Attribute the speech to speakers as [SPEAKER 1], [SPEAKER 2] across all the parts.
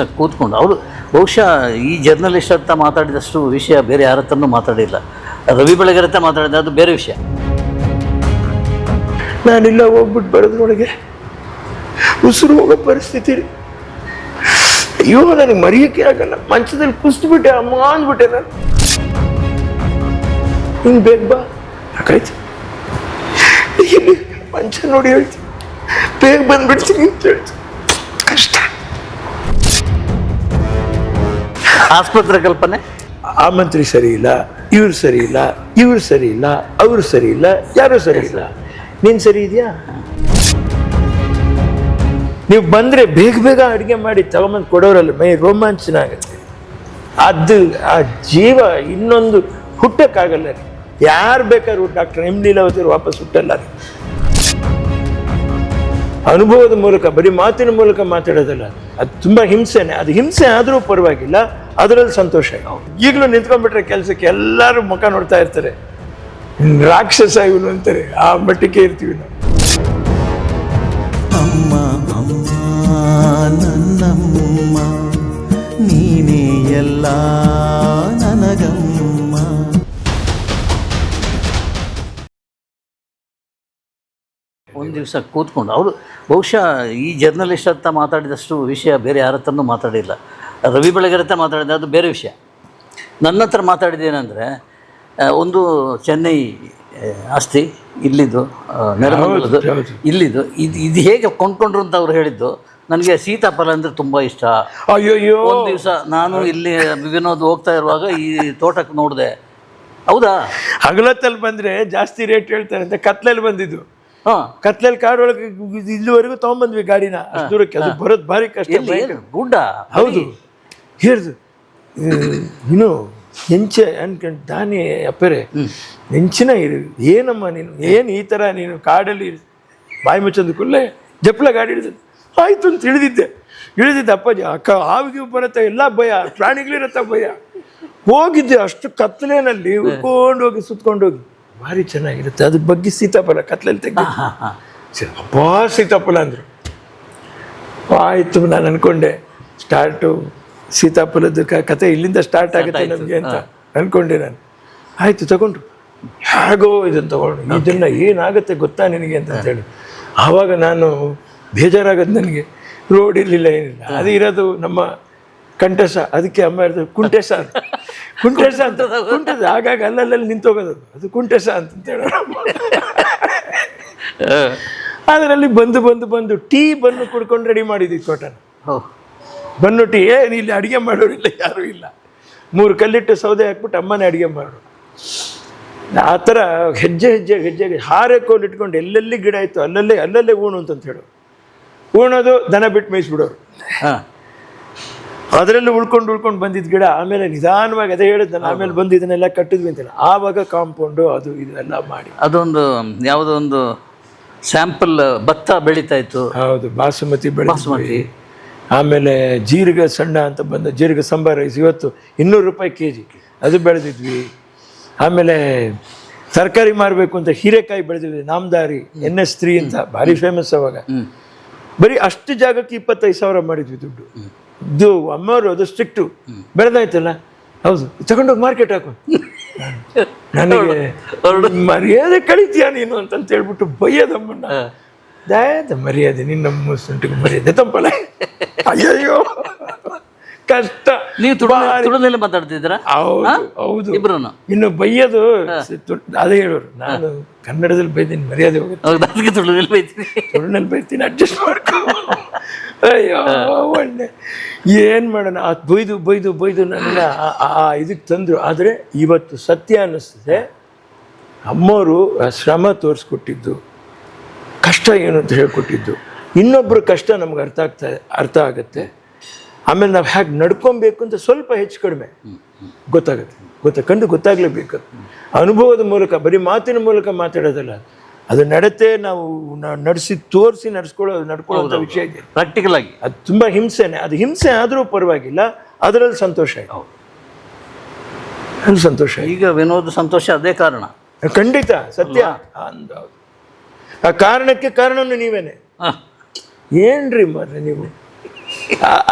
[SPEAKER 1] ದಿವಸ ಕೂತ್ಕೊಂಡು ಅವರು ಬಹುಶಃ ಈ ಜರ್ನಲಿಸ್ಟ್ ಅಂತ ಮಾತಾಡಿದಷ್ಟು ವಿಷಯ ಬೇರೆ ಯಾರ ಹತ್ರನೂ ಮಾತಾಡಿಲ್ಲ. ರವಿ ಬೆಳಗೆರೆ ಹತ್ರ ಮಾತಾಡಿದ, ಅದು ಬೇರೆ ವಿಷಯ.
[SPEAKER 2] ನಾನಿಲ್ಲ ಹೋಗ್ಬಿಟ್ಟು ಬರೋದ್ರೊಳಗೆ ಉಸಿರು ಹೋಗೋ ಪರಿಸ್ಥಿತಿ. ಅಯ್ಯೋ ನನಗೆ ಮರೆಯೋಕ್ಕೆ ಆಗಲ್ಲ. ಮಂಚದಲ್ಲಿ ಕುಸಿದ್ಬಿಟ್ಟೆ, ಅಮ್ಮ ಅಂದ್ಬಿಟ್ಟೆ ನಾನು. ಹಿಂಗೆ ಬೇಗ ಬಾ ಯಾಕಾಯ್ತು, ಮಂಚ ನೋಡಿ ಹೇಳ್ತೀನಿ, ಬೇಗ ಬಂದ್ಬಿಡ್ತೀನಿ ಅಂತ ಹೇಳ್ತೀನಿ. ಕಷ್ಟ.
[SPEAKER 1] ಆಸ್ಪತ್ರೆ ಕಲ್ಪನೆ,
[SPEAKER 2] ಆ ಮಂತ್ರಿ ಸರಿ ಇಲ್ಲ, ಇವ್ರು ಸರಿ ಇಲ್ಲ, ಇವ್ರು ಸರಿ ಇಲ್ಲ, ಅವ್ರು ಸರಿ ಇಲ್ಲ, ಯಾರೂ ಸರಿ ಇಲ್ಲ. ನೀನು ಸರಿ ಇದೆಯಾ? ನೀವು ಬಂದರೆ ಬೇಗ ಬೇಗ ಅಡುಗೆ ಮಾಡಿ ತಗೊಂಬಂದು ಕೊಡೋರಲ್ಲ, ಮೈ ರೋಮಾಂಚನ ಆಗುತ್ತೆ. ಅದು ಆ ಜೀವ ಇನ್ನೊಂದು ಹುಟ್ಟಕ್ಕಾಗಲ್ಲ ರೀ. ಯಾರು ಬೇಕಾದ್ರೂ ಡಾಕ್ಟರ್ ಎಂ ಲೀಲಾವತಿ ವಾಪಸ್ ಹುಟ್ಟಲ್ಲ ರೀ. ಅನುಭವದ ಮೂಲಕ, ಬರೀ ಮಾತಿನ ಮೂಲಕ ಮಾತಾಡೋದಲ್ಲ, ಅದು ತುಂಬ ಹಿಂಸೆನೆ. ಅದು ಹಿಂಸೆ ಆದರೂ ಪರವಾಗಿಲ್ಲ, ಅದರಲ್ಲಿ ಸಂತೋಷ. ಈಗಲೂ ನಿಂತ್ಕೊಂಡ್ಬಿಟ್ರೆ ಕೆಲಸಕ್ಕೆ ಎಲ್ಲರೂ ಮುಖ ನೋಡ್ತಾ ಇರ್ತಾರೆ, ರಾಕ್ಷಸ ಇವನು ಅಂತಾರೆ. ಆ ಮಟ್ಟಿಗೆ ಇರ್ತೀವಿ ನಾವು.
[SPEAKER 3] ಅಮ್ಮ ಅಮ್ಮ ನನ್ನಮ್ಮ, ನೀನೇ ಎಲ್ಲ ನನಗಮ್ಮ.
[SPEAKER 1] ಒಂದು ದಿವಸ ಕೂತ್ಕೊಂಡು ಅವರು ಬಹುಶಃ ಈ ಜರ್ನಲಿಸ್ಟ್ ಅಂತ ಮಾತಾಡಿದಷ್ಟು ವಿಷಯ ಬೇರೆ ಯಾರ ಹತ್ರನೂ ಮಾತಾಡಿಲ್ಲ. ರವಿ ಬೆಳಗೆರೆ ಹತ್ರ ಮಾತಾಡಿದ, ಅದು ಬೇರೆ ವಿಷಯ. ನನ್ನ ಹತ್ರ ಮಾತಾಡಿದ್ದೇನೆಂದರೆ, ಒಂದು ಚೆನ್ನೈ ಆಸ್ತಿ ಇಲ್ಲಿದ್ದು, ನೆರಮಂಗಲದ್ದು ಇಲ್ಲಿದ್ದು, ಇದು ಹೇಗೆ ಕೊಂಡ್ಕೊಂಡ್ರು ಅಂತ ಅವ್ರು ಹೇಳಿದ್ದು. ನನಗೆ ಸೀತಾಫಲ ಅಂದರೆ ತುಂಬ ಇಷ್ಟ.
[SPEAKER 2] ಅಯ್ಯೋ,
[SPEAKER 1] ಒಂದು ದಿವಸ ನಾನು ಇಲ್ಲಿ ವಿನೋದ್ ಹೋಗ್ತಾ ಇರುವಾಗ ಈ ತೋಟಕ್ಕೆ ನೋಡಿದೆ. ಹೌದಾ?
[SPEAKER 2] ಹಗಲತ್ತಲ್ಲಿ ಬಂದರೆ ಜಾಸ್ತಿ ರೇಟ್ ಹೇಳ್ತಾರೆ ಅಂತ ಕತ್ಲಲ್ಲಿ ಬಂದಿದ್ದು.
[SPEAKER 1] ಹಾಂ,
[SPEAKER 2] ಕತ್ಲಲ್ಲಿ ಕಾಡೊಳಗೆ ಇಲ್ಲಿವರೆಗೂ ತೊಗೊಂಬಂದ್ವಿ ಗಾಡಿನ. ಅಷ್ಟು ದೂರಕ್ಕೆ ಅದು ಬರೋದು ಭಾರಿ ಕಷ್ಟ.
[SPEAKER 1] ಗುಡ್ಡ.
[SPEAKER 2] ಹೌದು, ಹೇಳ್ದು ಇನ್ನು ಹೆಂಚೆ ಅನ್ಕೊಂಡು ದಾನಿ ಅಪ್ಪರೆ ಹೆಂಚಿನ ಇರು. ಏನಮ್ಮ ನೀನು, ಏನು ಈ ಥರ ನೀನು ಕಾಡಲ್ಲಿ ಬಾಯಿ ಮುಚ್ಚಂದು ಕುಲ್ಲೆ ಜಪ್ಪಲ ಗಾಡಿ ಹಿಡಿದು ಆಯಿತು ಅಂತ ಇಳಿದಿದ್ದೆ ಅಪ್ಪಾಜಿ. ಅಕ್ಕ ಹಾವಿಗೆ ಬರುತ್ತೆ, ಎಲ್ಲ ಭಯ, ಪ್ರಾಣಿಗಳಿರತ್ತ ಭಯ. ಹೋಗಿದ್ದೆ ಅಷ್ಟು ಕತ್ತಲೇನಲ್ಲಿ ಉಳ್ಕೊಂಡು ಹೋಗಿ ಸುತ್ಕೊಂಡು ಹೋಗಿ, ಭಾರಿ ಚೆನ್ನಾಗಿರುತ್ತೆ. ಅದ್ರ ಬಗ್ಗೆ ಸೀತಾಫಲ ಕತ್ಲಲ್ಲಿ ತೆಗ್ದು ಅಪ್ಪಾ ಸೀತಾಫಲ ಅಂದರು. ಆಯಿತು, ನಾನು ಅಂದ್ಕೊಂಡೆ ಸ್ಟಾರ್ಟು ಸೀತಾಫಲದ ಕತೆ ಇಲ್ಲಿಂದ ಸ್ಟಾರ್ಟ್ ಆಗುತ್ತೆ ನಮಗೆ ಅಂತ ಅಂದ್ಕೊಂಡೆ ನಾನು. ಆಯಿತು, ತಗೊಂಡ್ರು. ಹೇಗೋ ಇದನ್ನು ತಗೊಂಡು, ಇದನ್ನು ಏನಾಗುತ್ತೆ ಗೊತ್ತಾ ನಿನಗೆ ಅಂತ ಹೇಳಿ. ಆವಾಗ ನಾನು ಬೇಜಾರಾಗೋದು ನನಗೆ. ರೋಡ್ ಇರಲಿಲ್ಲ, ಏನಿಲ್ಲ. ಅದು ಇರೋದು ನಮ್ಮ ಕಂಠಸ. ಅದಕ್ಕೆ ಅಮ್ಮ ಹೇಳ್ತಾರೆ ಕುಂಟೆಸ ಅಂತ. ಕುಂಟೆಸ ಅಂತ ಕುಂಟೆಸ ಆಗಾಗ ಅಲ್ಲಲ್ಲಿ ನಿಂತೋಗೋದು, ಅದು ಕುಂಟೆಸ ಅಂತೇಳಿ. ಅದರಲ್ಲಿ ಬಂದು ಟೀ ಬನ್ನು ಕುಡ್ಕೊಂಡು ರೆಡಿ ಮಾಡಿದ್ವಿ ತೋಟನ. Bun tea. ಇಲ್ಲಿ ಅಡುಗೆ ಮಾಡೋರಿಲ್ಲ, ಯಾರೂ ಇಲ್ಲ. 3 ಕಲ್ಲಿಟ್ಟು ಸೌದೆ ಹಾಕ್ಬಿಟ್ಟು ಅಮ್ಮನೇ ಅಡುಗೆ ಮಾಡು. ಆ ಥರ ಹೆಜ್ಜೆಗೆ ಹಾರೆಕೊಂಡು ಇಟ್ಕೊಂಡು ಎಲ್ಲೆಲ್ಲಿ ಗಿಡ ಇತ್ತು ಅಲ್ಲಲ್ಲೇ ಊಣು ಅಂತ ಹೇಳೋರು. ಊಣೋದು, ದನ ಬಿಟ್ಟು ಮೇಯಿಸ್ಬಿಡೋರು. ಅದರಲ್ಲೂ ಉಳ್ಕೊಂಡು ಬಂದಿದ್ದ ಗಿಡ. ಆಮೇಲೆ ನಿಧಾನವಾಗಿ, ಅದೇ ಹೇಳಿದ್ ನಾನು, ಆಮೇಲೆ ಬಂದು ಇದನ್ನೆಲ್ಲ ಕಟ್ಟಿದ್ವಿ ಅಂತಿಲ್ಲ. ಆವಾಗ ಕಾಂಪೌಂಡು ಅದು ಇದೆಲ್ಲ ಮಾಡಿ
[SPEAKER 1] ಅದೊಂದು ಯಾವುದೋ ಒಂದು ಸ್ಯಾಂಪಲ್ ಭತ್ತ ಬೆಳೀತಾ ಇತ್ತು.
[SPEAKER 2] ಹೌದು, ಬಾಸುಮತಿ ಬೆಳೆ. ಆಮೇಲೆ ಜೀರಿಗೆ ಸಣ್ಣ ಅಂತ ಬಂದ ಜೀರಿಗೆ ಸಂಬಾರ ರೈಸ್, ಇವತ್ತು 200 ರೂಪಾಯಿ kg, ಅದು ಬೆಳೆದಿದ್ವಿ. ಆಮೇಲೆ ತರಕಾರಿ ಮಾರಬೇಕು ಅಂತ ಹೀರೆಕಾಯಿ ಬೆಳೆದಿದ್ವಿ. ನಾಮದಾರಿ NS3 ಅಂತ ಭಾರಿ ಫೇಮಸ್ ಅವಾಗ. ಬರೀ ಅಷ್ಟು ಜಾಗಕ್ಕೆ 25,000 ಮಾಡಿದ್ವಿ ದುಡ್ಡು. ಇದು ಅಮ್ಮವರು ಅದು ಸ್ಟ್ರಿಕ್ಟು. ಬೆಳೆದಾಯ್ತಲ್ಲ, ಹೌದು, ತಗೊಂಡೋಗಿ ಮಾರ್ಕೆಟ್ ಹಾಕು. ನನಗೆ ಮರ್ಯಾದೆ ಕಳಿತೀಯ ನೀನು ಅಂತ ಹೇಳ್ಬಿಟ್ಟು ಬೈಯೋದಮ್ಮನ್ನ. ದಾಯದ ಮರ್ಯಾದೆ, ನಿನ್ನ ಮುಸ್ಸಂಟಿಗೆ ಮರ್ಯಾದೆ ತಂಪಲ್ಲ. ಅಯ್ಯಯ್ಯೋ ಕಷ್ಟ.
[SPEAKER 1] ನೀವು ತುಳುನಲ್ಲಿ ಮಾತಾಡ್ತಿದ್ದೀರಾ?
[SPEAKER 2] ಹೌದು, ಇಬ್ರು. ಇನ್ನು ಬೈಯೋದು ಅದೇ ಹೇಳೋರು. ನಾನು ಕನ್ನಡದಲ್ಲಿ ಬೈತೀನಿ, ಮರ್ಯಾದೆ ಹೋಗುತ್ತೆ. ತುಳುನಲ್ಲಿ ಬೈತೀನಿ, ಅಡ್ಜಸ್ಟ್ ಮಾಡ್ಕೊ. ಅಯ್ಯೋ ಒಳ್ಳೆ ಏನು ಮಾಡೋಣ. ಬೈದು ನನ್ನ ಇದಕ್ಕೆ ತಂದರು. ಆದರೆ ಇವತ್ತು ಸತ್ಯ ಅನ್ನಿಸ್ತದೆ, ಅಮ್ಮವರು ಶ್ರಮ ತೋರಿಸ್ಕೊಟ್ಟಿದ್ದು, ಕಷ್ಟ ಏನು ಅಂತ ಹೇಳ್ಕೊಟ್ಟಿದ್ದು, ಇನ್ನೊಬ್ಬರ ಕಷ್ಟ ನಮ್ಗೆ ಅರ್ಥ ಆಗುತ್ತೆ. ಆಮೇಲೆ ನಾವು ಹೇಗೆ ನಡ್ಕೊಬೇಕು ಅಂತ ಸ್ವಲ್ಪ ಹೆಚ್ಚು ಕಡಿಮೆ ಗೊತ್ತಾಗಲೇಬೇಕು. ಅನುಭವದ ಮೂಲಕ, ಬರೀ ಮಾತಿನ ಮೂಲಕ ಮಾತಾಡೋದಲ್ಲ, ಅದು ನಡತೆ ನಾವು ನಡೆಸಿ ತೋರಿಸಿ ನಡ್ಕೊಳ್ಳೋ ವಿಷಯ ಇದೆ.
[SPEAKER 1] ಪ್ರಾಕ್ಟಿಕಲ್ ಆಗಿ
[SPEAKER 2] ಅದು ತುಂಬ ಹಿಂಸೆನೆ. ಅದು ಹಿಂಸೆ ಆದರೂ ಪರವಾಗಿಲ್ಲ, ಅದರಲ್ಲಿ ಸಂತೋಷ ಇದೆ. ಅಲ್ಲಿ ಸಂತೋಷ.
[SPEAKER 1] ಈಗ ವಿನೋದ್ ಸಂತೋಷ ಅದೇ ಕಾರಣ.
[SPEAKER 2] ಖಂಡಿತ ಸತ್ಯ. ಆ ಕಾರಣಕ್ಕೆ ಕಾರಣನು ನೀವೇನೆ. ಏನ್ರಿ ಮಾರ್ರೆ ನೀವು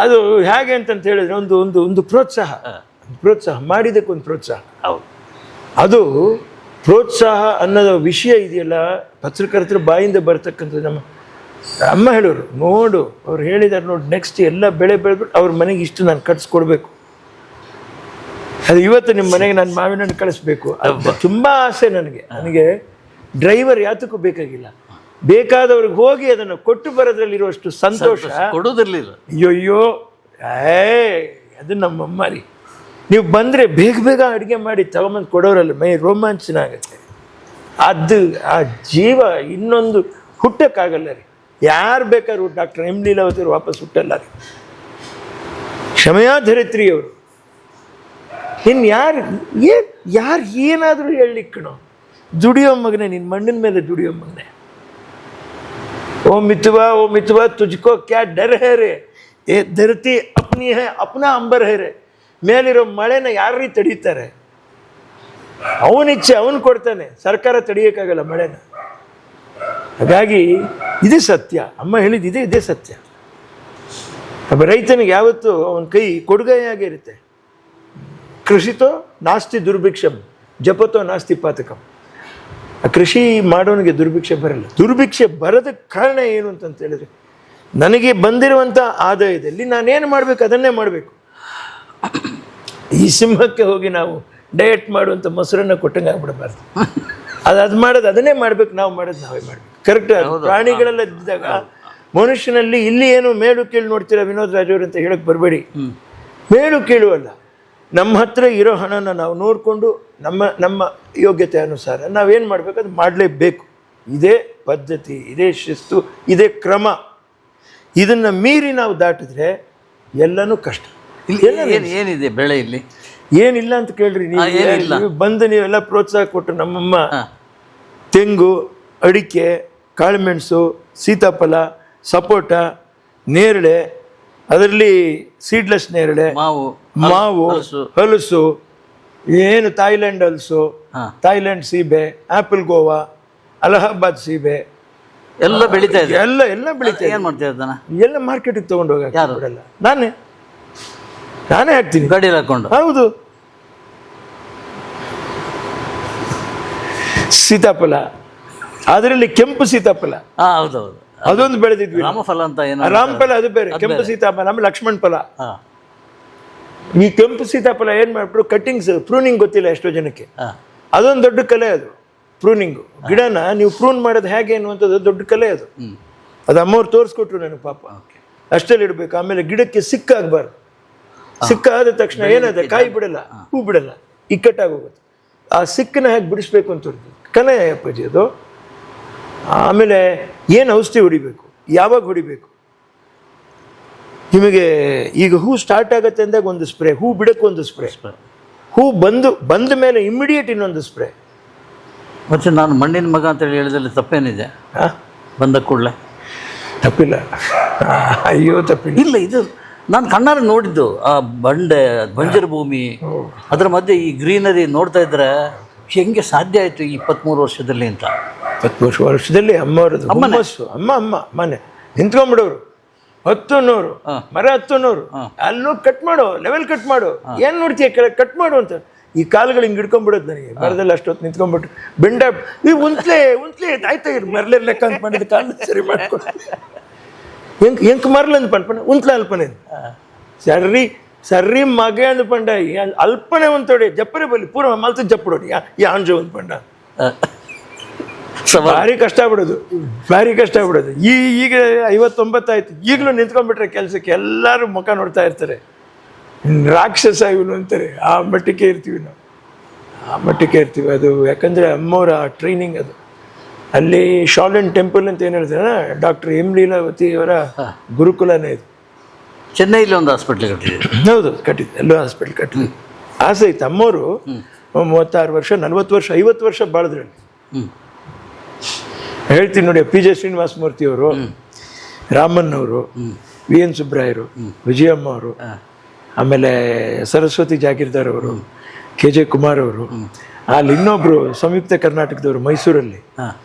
[SPEAKER 2] ಅದು ಹೇಗೆ ಅಂತಂತ ಹೇಳಿದ್ರೆ ಒಂದು ಒಂದು ಒಂದು ಪ್ರೋತ್ಸಾಹ ಮಾಡಿದ್ದಕ್ಕೊಂದು ಪ್ರೋತ್ಸಾಹ.
[SPEAKER 1] ಹೌದು.
[SPEAKER 2] ಅದು ಪ್ರೋತ್ಸಾಹ ಅನ್ನೋದು ವಿಷಯ ಇದೆಯಲ್ಲ, ಪತ್ರಕರ್ತರ ಬಾಯಿಂದ ಬರ್ತಕ್ಕಂಥದ್ದು. ನಮ್ಮ ಅಮ್ಮ ಹೇಳೋರು, ನೋಡು ಅವ್ರು ಹೇಳಿದಾರೆ ನೋಡಿ, ನೆಕ್ಸ್ಟ್ ಎಲ್ಲ ಬೆಳೆ ಬೆಳೆದ್ಬಿಟ್ಟು ಅವ್ರ ಮನೆಗೆ ಇಷ್ಟು ನಾನು ಕಟ್ಸ್ಕೊಡ್ಬೇಕು, ಅದು ಇವತ್ತು ನಿಮ್ಮ ಮನೆಗೆ ನಾನು ಮಾವಿನ ಹಣ್ಣು ಕಳಿಸ್ಬೇಕು. ಅದು ತುಂಬ ಆಸೆ ನನಗೆ ಡ್ರೈವರ್ ಯಾತಕ್ಕೂ ಬೇಕಾಗಿಲ್ಲ, ಬೇಕಾದವ್ರಿಗೆ ಹೋಗಿ ಅದನ್ನು ಕೊಟ್ಟು ಬರೋದ್ರಲ್ಲಿರುವಷ್ಟು ಸಂತೋಷ
[SPEAKER 1] ಕೊಡೋದಿರ್ಲಿಲ್ಲ.
[SPEAKER 2] ಅಯ್ಯೋ ಅದು ನಮ್ಮಮ್ಮ ರೀ. ನೀವು ಬಂದರೆ ಬೇಗ ಅಡುಗೆ ಮಾಡಿ ತಗೊಂಬಂದು ಕೊಡೋರಲ್ಲ, ಮೈ ರೋಮಾಂಚನ ಆಗುತ್ತೆ. ಅದು ಆ ಜೀವ ಇನ್ನೊಂದು ಹುಟ್ಟಕ್ಕಾಗಲ್ಲ ರೀ. ಯಾರು ಬೇಕಾದ್ರು ಡಾಕ್ಟರ್ ಎಂ ಲೀಲಾವತಿ ಅವರು ವಾಪಸ್ ಹುಟ್ಟಲ್ಲ ರೀ. ಕ್ಷಮೆಯಾಧರಿತ್ರಿಯವರು ಇನ್ನು ಯಾರು ಏನಾದರೂ ಹೇಳಲಿಕ್ಕಣೋ, ದುಡಿಯೋ ಮಗನೇ, ನಿನ್ನ ಮಣ್ಣಿನ ಮೇಲೆ ದುಡಿಯೋ ಮಗನೇ. ಓ ಮಿತವಾ ತುಜ್ಕೋ ಕ್ಯಾ ಡರ್ ಹೇ ರೇ, ಏ ಧರತಿ ಅಪ್ನಿ ಹೇ ಅಪ್ನಾ ಅಂಬರ್ ಹೇ ರೇ. ಮೇಲಿರೋ ಮಳೆನ ಯಾರೀ ತಡೀತಾರೆ? ಅವನಿಚ್ಛೆ ಅವನು ಕೊಡ್ತಾನೆ, ಸರ್ಕಾರ ತಡೆಯೋಕ್ಕಾಗಲ್ಲ ಮಳೆನ. ಹಾಗಾಗಿ ಇದೇ ಸತ್ಯ, ಅಮ್ಮ ಹೇಳಿದ್ದು ಇದೇ ಸತ್ಯ. ಒಬ್ಬ ರೈತನಿಗೆ ಯಾವತ್ತೂ ಅವನ ಕೈ ಕೊಡುಗೈಯಾಗೇ ಇರುತ್ತೆ. ಕೃಷಿತೋ ನಾಸ್ತಿ ದುರ್ಭಿಕ್ಷಂ, ಜಪತೋ ನಾಸ್ತಿ ಪಾತಕಂ. ಆ ಕೃಷಿ ಮಾಡೋನಿಗೆ ದುರ್ಭಿಕ್ಷೆ ಬರಲ್ಲ. ದುರ್ಭಿಕ್ಷೆ ಬರೋದಕ್ಕೆ ಕಾರಣ ಏನು ಅಂತಂತ ಹೇಳಿದ್ರೆ, ನನಗೆ ಬಂದಿರುವಂಥ ಆದಾಯದಲ್ಲಿ ನಾನೇನು ಮಾಡಬೇಕು ಅದನ್ನೇ ಮಾಡಬೇಕು. ಈ ಸಿಂಹಕ್ಕೆ ಹೋಗಿ ನಾವು ಡಯಟ್ ಮಾಡುವಂಥ ಮೊಸರನ್ನು ಕೊಟ್ಟಂಗೆ ಆಗ್ಬಿಡಬಾರ್ದು. ಅದು ಮಾಡೋದು ಅದನ್ನೇ ಮಾಡಬೇಕು, ನಾವು ಮಾಡೋದು ನಾವೇ ಮಾಡಬೇಕು. ಕರೆಕ್ಟ್. ಪ್ರಾಣಿಗಳೆಲ್ಲ ಇದ್ದಾಗ ಮನುಷ್ಯನಲ್ಲಿ ಇಲ್ಲಿ ಏನು ಮೇಲು ಕೀಳು ನೋಡ್ತೀರಾ ವಿನೋದ್ ರಾಜವ್ರು ಅಂತ ಹೇಳಕ್ಕೆ ಬರಬೇಡಿ. ಮೇಲು ಕೀಳುವಲ್ಲ, ನಮ್ಮ ಹತ್ರ ಇರೋ ಹಣನ ನಾವು ನೋಡಿಕೊಂಡು ನಮ್ಮ ಯೋಗ್ಯತೆ ಅನುಸಾರ ನಾವೇನು ಮಾಡಬೇಕು ಅದು ಮಾಡಲೇಬೇಕು. ಇದೇ ಪದ್ಧತಿ, ಇದೇ ಶಿಸ್ತು, ಇದೇ ಕ್ರಮ. ಇದನ್ನು ಮೀರಿ ನಾವು ದಾಟಿದ್ರೆ ಎಲ್ಲನೂ ಕಷ್ಟ.
[SPEAKER 1] ಏನಿದೆ ಬೆಳೆ ಇಲ್ಲಿ?
[SPEAKER 2] ಏನಿಲ್ಲ ಅಂತ ಕೇಳ್ರಿ ನೀವು ಬಂದು ನೀವೆಲ್ಲ ಪ್ರೋತ್ಸಾಹ ಕೊಟ್ಟು. ನಮ್ಮಮ್ಮ ತೆಂಗು, ಅಡಿಕೆ, ಕಾಳುಮೆಣಸು, ಸೀತಾಫಲ, ಸಪೋಟ, ನೇರಳೆ, ಅದರಲ್ಲಿ ಸೀಡ್ಲೆಸ್ ನೇರಳೆ, ಮಾವು, ಹಲಸು, ಏನು ಥಾಯ್ಲೆಂಡ್ ಹಲಸು, ಥಾಯ್ಲೆಂಡ್ ಸೀಬೆ, ಆಪಲ್ ಗೋವಾ, ಅಲಹಾಬಾದ್ ಸೀಬೆ
[SPEAKER 1] ಎಲ್ಲ ಬೆಳೀತಾ ಇದೆ.
[SPEAKER 2] ಎಲ್ಲ ಬೆಳೀತಾ ಇದೆ.
[SPEAKER 1] ಏನು ಮಾಡ್ತಾ ಇದ್ದಾನೆ?
[SPEAKER 2] ಎಲ್ಲ ಮಾರ್ಕೆಟಿಗೆ ತೊಗೊಂಡು ಹೋಗಲ್ಲ, ನಾನೇ ಹಾಕ್ತೀನಿ
[SPEAKER 1] ಗಾಡಿಯಲ್ಲಿ ಹಾಕೊಂಡು.
[SPEAKER 2] ಹೌದು. ಸೀತಾಫಲ, ಅದರಲ್ಲಿ ಕೆಂಪು ಸೀತಾಫಲ,
[SPEAKER 1] ಹೌದೌದು,
[SPEAKER 2] ಅದೊಂದು ಬೆಳೆದಿದ್ವಿ.
[SPEAKER 1] ರಾಮಫಲ ಅಂತ ಏನು?
[SPEAKER 2] ರಾಮಫಲ ಅದು ಬೇರೆ, ಕೆಂಪು ಸೀತಾಫಲ. ಆಮೇಲೆ ಲಕ್ಷ್ಮಣ ಫಲ. ಈ ಕೆಂಪು ಸೀತಾಫಲ ಏನು ಮಾಡ್ಬಿಟ್ಟು ಕಟ್ಟಿಂಗ್ಸ್, ಪ್ರೂನಿಂಗ್ ಗೊತ್ತಿಲ್ಲ ಎಷ್ಟೋ ಜನಕ್ಕೆ. ಅದೊಂದು ದೊಡ್ಡ ಕಲೆ. ಅದು ಪ್ರೂನಿಂಗು. ಗಿಡನ ನೀವು ಪ್ರೂನ್ ಮಾಡೋದು ಹೇಗೆ ಅನ್ನುವಂಥದ್ದು ದೊಡ್ಡ ಕಲೆ. ಅದು ಅಮ್ಮವ್ರು ತೋರಿಸ್ಕೊಟ್ರು ನನಗೆ ಪಾಪ. ಅಷ್ಟಲ್ಲಿ ಇಡಬೇಕು. ಆಮೇಲೆ ಗಿಡಕ್ಕೆ ಸಿಕ್ಕಾಗಬಾರ್ದು. ಸಿಕ್ಕಾದ ತಕ್ಷಣ ಏನಾದ ಕಾಯಿ ಬಿಡಲ್ಲ, ಹೂ ಬಿಡಲ್ಲ, ಇಕ್ಕಟ್ಟಾಗೋಗುತ್ತೆ. ಆ ಸಿಕ್ಕನ್ನ ಹೇಗೆ ಬಿಡಿಸ್ಬೇಕು ಅಂತ ಕಲೆ ಅಪ್ಪಾಜಿ ಅದು. ಆಮೇಲೆ ಏನು ಔಷಧಿ ಹೊಡಿಬೇಕು, ಯಾವಾಗ ಹೊಡಿಬೇಕು. ನಿಮಗೆ ಈಗ ಹೂ ಸ್ಟಾರ್ಟ್ ಆಗುತ್ತೆ ಅಂದಾಗ ಒಂದು ಸ್ಪ್ರೇ, ಹೂ ಬಿಡಕ್ಕೆ ಒಂದು ಸ್ಪ್ರೇ, ಹೂ ಬಂದ ಮೇಲೆ ಇಮ್ಮಿಡಿಯೇಟ್ ಇನ್ನೊಂದು ಸ್ಪ್ರೇ.
[SPEAKER 1] ಮತ್ತು ನಾನು ಮಣ್ಣಿನ ಮಗ ಅಂತೇಳಿ ಹೇಳಿದಲ್ಲಿ ತಪ್ಪೇನಿದೆ? ಬಂದ ಕೂಡಲೇ
[SPEAKER 2] ತಪ್ಪಿಲ್ಲ. ಅಯ್ಯೋ ತಪ್ಪಿಲ್ಲ.
[SPEAKER 1] ಇಲ್ಲ, ಇದು ನಾನು ಕಣ್ಣಾರೆ ನೋಡಿದ್ದು. ಆ ಬಂಜರು ಭೂಮಿ, ಅದರ ಮಧ್ಯೆ ಈ ಗ್ರೀನರಿ ನೋಡ್ತಾ ಇದ್ರೆ ಹೆಂಗೆ ಸಾಧ್ಯ ಆಯಿತು 23 ವರ್ಷದಲ್ಲಿ ಅಂತ.
[SPEAKER 2] 23 ವರ್ಷದಲ್ಲಿ ಅಮ್ಮವ್ರದ್ದು ಮನೆ ನಿಂತ್ಕೊಂಡ್ಬಿಡೋರು. 10 ಮರ 10 ಅಲ್ಲೂ ಕಟ್ ಮಾಡು, ಲೆವೆಲ್ ಕಟ್ ಮಾಡು, ಏನು ನೋಡ್ತೀಯ ಕೆಳಗೆ ಕಟ್ ಮಾಡು ಅಂತ. ಈ ಕಾಲುಗಳು ಹಿಂಗೆ ಹಿಡ್ಕೊಂಡ್ಬಿಡೋದು ನನಗೆ. ಮರದಲ್ಲಿ ಅಷ್ಟೊತ್ತು ನಿಂತ್ಕೊಂಡ್ಬಿಟ್ಟು ಬೆಂಡ ಈ ಉಂತ್ಲೆ ಆಯ್ತಾ ಇರು ಮರಲೆ ಲೆಕ್ಕ ಅಂತ ಮಾಡಿದ ಕಾಲ ಸರಿ ಮಾಡ್ಕೊಂಡು ಎಂಕ್ ಮರಲ ಅಂದು ಪಂಡ್ಪಣ್ಣ ಉಂತ್ಲೆ ಅಲ್ಪನೆ ಸರ್ರಿ ಮಗೆ ಅಂದು ಪಂಡ ಅಲ್ಪನೆ ಒಂತೋಡೆ ಜಪ್ಪರೆ ಬಲ್ಲಿ ಪೂರ ಮಲ್ತ ಜಪ್ಪಡೋಡಿ ಈ ಆಂಜೋ ಒಂದು ಪಂಡ. ಭಾರಿ ಕಷ್ಟ ಬಿಡೋದು. ಈಗ 59 ಆಯ್ತು, ಈಗಲೂ ನಿಂತ್ಕೊಂಡ್ಬಿಟ್ರೆ ಕೆಲಸಕ್ಕೆ ಎಲ್ಲರೂ ಮುಖ ನೋಡ್ತಾ ಇರ್ತಾರೆ. ರಾಕ್ಷಸ ಇವನು ಅಂತಾರೆ. ಆ ಮಟ್ಟಿಗೆ ಇರ್ತೀವಿ ನಾವು, ಅದು ಯಾಕಂದರೆ ಅಮ್ಮವರ ಟ್ರೈನಿಂಗ್ ಅದು. ಅಲ್ಲಿ ಶಾಲೆನ್ ಟೆಂಪಲ್ ಅಂತ ಏನು ಹೇಳ್ತಾರೆ, ಡಾಕ್ಟರ್ ಎಂ ಲೀಲಾವತಿ ಅವರ ಗುರುಕುಲನೇ ಇದು.
[SPEAKER 1] ಚೆನ್ನೈಲಿ ಒಂದು ಹಾಸ್ಪಿಟ್ಲ್ ಕಟ್ಟಿದೆ.
[SPEAKER 2] ಹೌದು, ಕಟ್ಟಿದ್ದೆ. ಎಲ್ಲೋ ಹಾಸ್ಪಿಟ್ಲ್ ಕಟ್ಟಿದ್ದೆ. ಆಸೆ ಇತ್ತು. ಅಮ್ಮವರು 36 ವರ್ಷ 40 ವರ್ಷ 50 ವರ್ಷ ಬಾಳಿದ್ರಲ್ಲಿ. ಹೇಳ್ತೀನಿ ನೋಡಿ, ಪಿ ಜೆ ಶ್ರೀನಿವಾಸ ಮೂರ್ತಿಯವರು, ರಾಮನ್ ಅವರು, ವಿ ಎನ್ ಸುಬ್ರಾಯರು, ವಿಜಯಮ್ಮ ಅವರು, ಆಮೇಲೆ ಸರಸ್ವತಿ ಜಾಗೀರ್ದಾರ್ ಅವರು, ಕೆ ಜೆ ಕುಮಾರ್ ಅವರು, ಅಲ್ಲಿ ಇನ್ನೊಬ್ರು ಸಂಯುಕ್ತ ಕರ್ನಾಟಕದವರು ಮೈಸೂರಲ್ಲಿ,